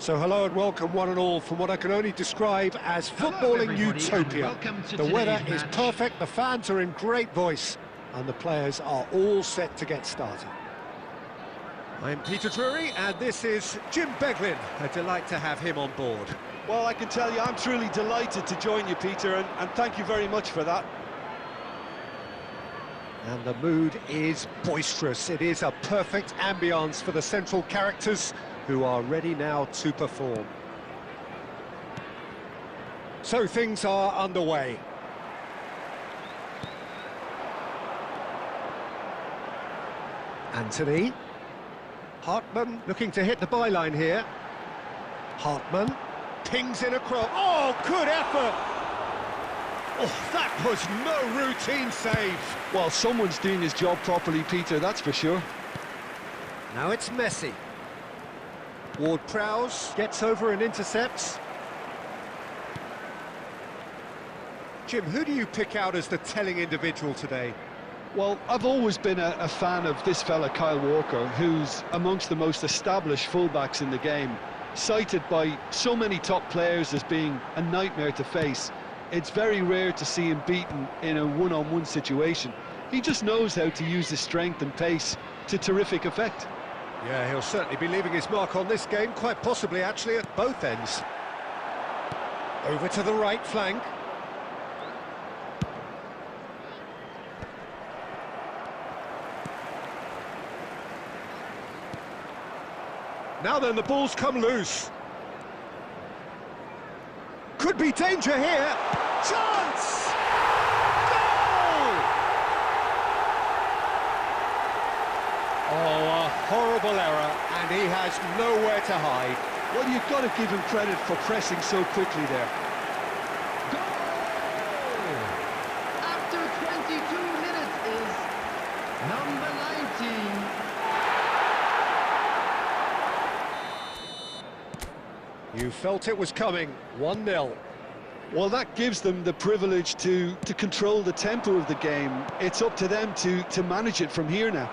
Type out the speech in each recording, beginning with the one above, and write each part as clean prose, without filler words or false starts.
So hello and welcome one and all from what I can only describe as footballing utopia. The weather is perfect, the fans are in great voice, and the players are all set to get started. I'm Peter Drury, and this is Jim Beglin. A delight to have him on board. Well, I can tell you, I'm truly delighted to join you, Peter, and thank you very much for that. And the mood is boisterous. It is a perfect ambience for the central characters who are ready now to perform. So things are underway. Anthony. Hartman looking to hit the byline here. Hartman pings in a cross. Oh, good effort! Oh, that was no routine save. Well, someone's doing his job properly, Peter, that's for sure. Now it's Messi. Ward-Prowse gets over and intercepts. Jim, who do you pick out as the telling individual today? Well, I've always been a fan of this fella, Kyle Walker, who's amongst the most established fullbacks in the game, cited by so many top players as being a nightmare to face. It's very rare to see him beaten in a one-on-one situation. He just knows how to use his strength and pace to terrific effect. Yeah, he'll certainly be leaving his mark on this game, quite possibly actually at both ends. Over to the right flank. Now then, the ball's come loose. Could be danger here. Chance! Goal! Oh, a horrible error, and he has nowhere to hide. Well, you've got to give him credit for pressing so quickly there. Goal! After 22 minutes is number 19. You felt it was coming, 1-0. Well, that gives them the privilege to control the tempo of the game. It's up to them to manage it from here now.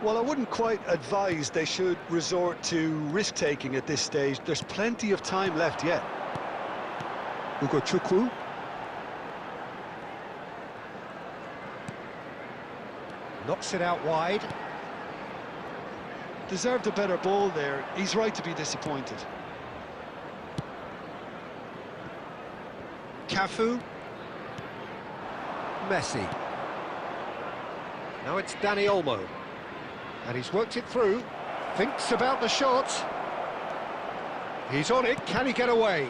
Well, I wouldn't quite advise they should resort to risk-taking at this stage. There's plenty of time left yet. Chukwu. Knocks it out wide. Deserved a better ball there. He's right to be disappointed. Cafu. Messi. Now it's Dani Olmo. And he's worked it through. Thinks about the shot. He's on it. Can he get away?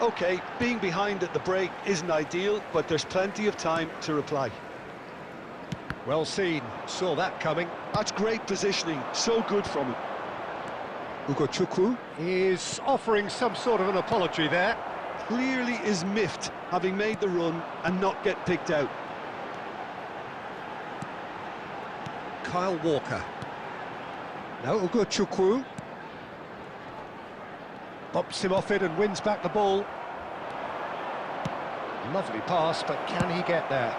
Okay, being behind at the break isn't ideal, but there's plenty of time to reply. Well seen. Saw that coming. That's great positioning. So good from him. Chukwu is offering some sort of an apology there. Clearly is miffed, having made the run and not get picked out. Kyle Walker. Now Chukwu. Bumps him off it and wins back the ball. Lovely pass, but can he get there?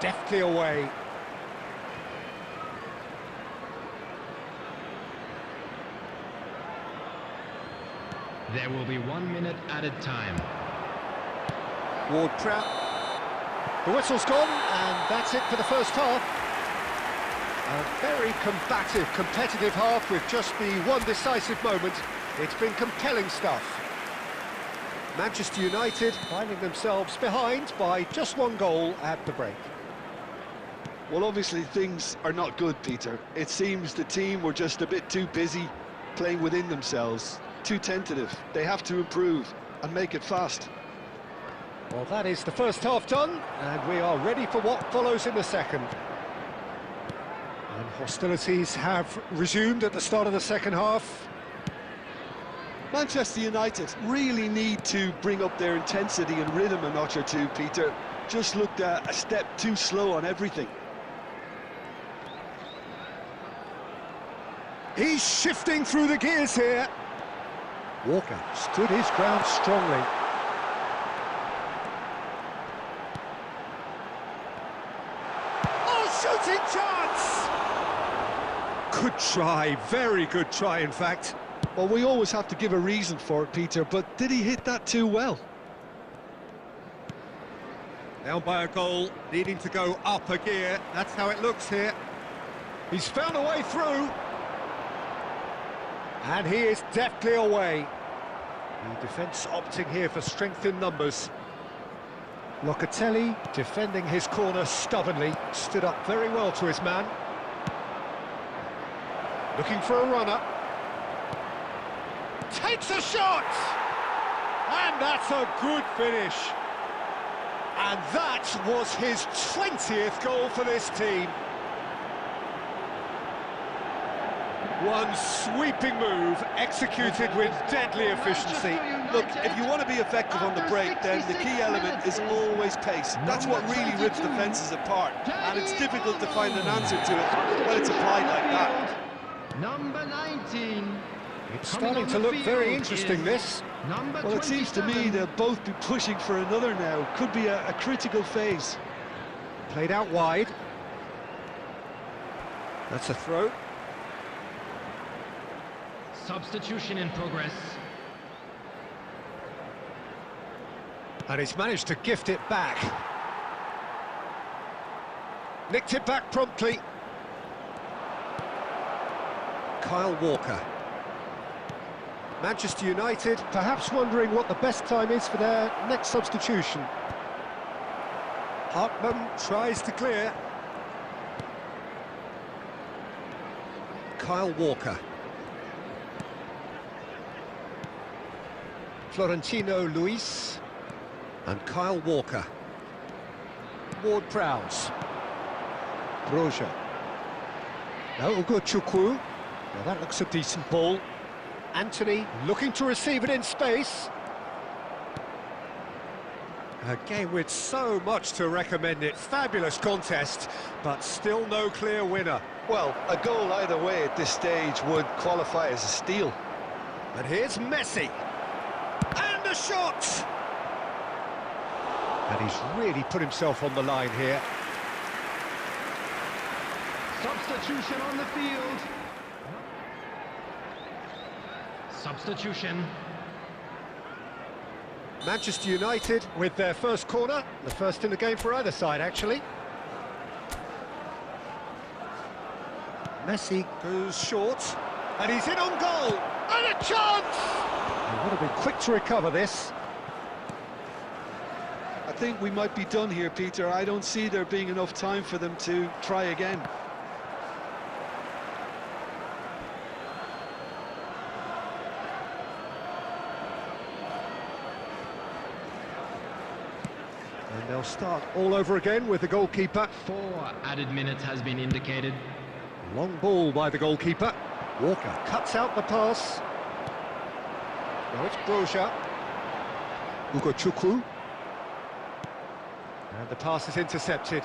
Deftly away. There will be 1 minute added time. Ward-Prowse. The whistle's gone, and that's it for the first half. A very combative, competitive half with just the one decisive moment. It's been compelling stuff. Manchester United finding themselves behind by just one goal at the break. Well, obviously things are not good, Peter. It seems the team were just a bit too busy playing within themselves, too tentative. They have to improve and make it fast. Well, that is the first half done, and we are ready for what follows in the second. And hostilities have resumed at the start of the second half. Manchester United really need to bring up their intensity and rhythm a notch or two, Peter. Just looked a step too slow on everything. He's shifting through the gears here. Walker stood his ground strongly. Good try, very good try, in fact. Well, we always have to give a reason for it, Peter, but did he hit that too well? Down by a goal, needing to go up a gear. That's how it looks here. He's found a way through. And he is deftly away. The defence opting here for strength in numbers. Locatelli defending his corner stubbornly. Stood up very well to his man. Looking for a runner. Takes a shot! And that's a good finish. And that was his 20th goal for this team. One sweeping move, executed with deadly efficiency. Look, if you want to be effective on the break, then the key element is always pace. That's what really rips defences apart, and it's difficult to find an answer to it when it's applied like that. Number 19. It's starting to look very interesting, this. Well, it seems to me they'll both be pushing for another now. Could be a critical phase. Played out wide. That's a throw. Substitution in progress. And he's managed to gift it back. Nicked it back promptly. Kyle Walker. Manchester United perhaps wondering what the best time is for their next substitution. Hartman tries to clear. Kyle Walker. Florentino Luis and Kyle Walker. Ward-Prowse. Broja. Now Ugo Chukwu. Now that looks a decent ball. Anthony looking to receive it in space. A game with so much to recommend it. Fabulous contest, but still no clear winner. Well, a goal either way at this stage would qualify as a steal. And here's Messi. And a shot! And he's really put himself on the line here. Substitution on the field. Substitution. Manchester United with their first corner, the first in the game for either side, actually. Messi goes short, and he's in on goal, and a chance! He would have been quick to recover this. I think we might be done here, Peter. I don't see there being enough time for them to try again. And they'll start all over again with the goalkeeper. 4 added minutes has been indicated. Long ball by the goalkeeper. Walker cuts out the pass. Now it's Broja. Ugo Chukwu. And the pass is intercepted.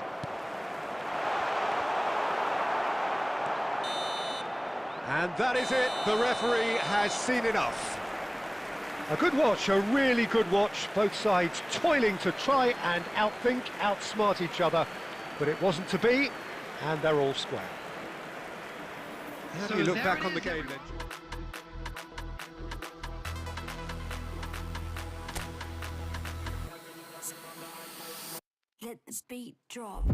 And that is it. The referee has seen enough. A good watch, a really good watch. Both sides toiling to try and outthink, outsmart each other. But it wasn't to be, and they're all square. How do you look back on the game then? Let the beat drop.